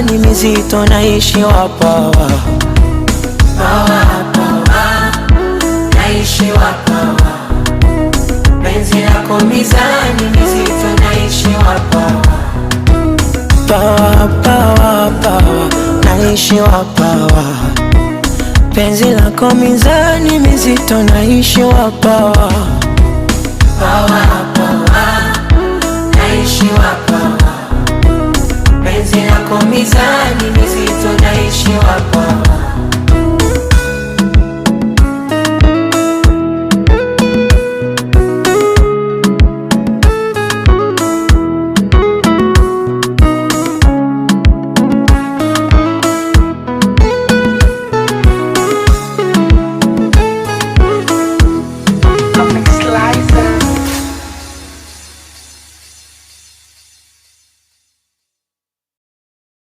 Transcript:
mizani mizito naishi wapawa. Pawa, pawa, naishi wapawa. Penzi lako mizani mizito naishi wapawa. Pawa, pawa, pawa, naishi wapawa. Penzi lako mizani mizito naishi wapawa. Pawa, pawa, naishi wapawa. Penzi lako mizani mizito naishi wapawa.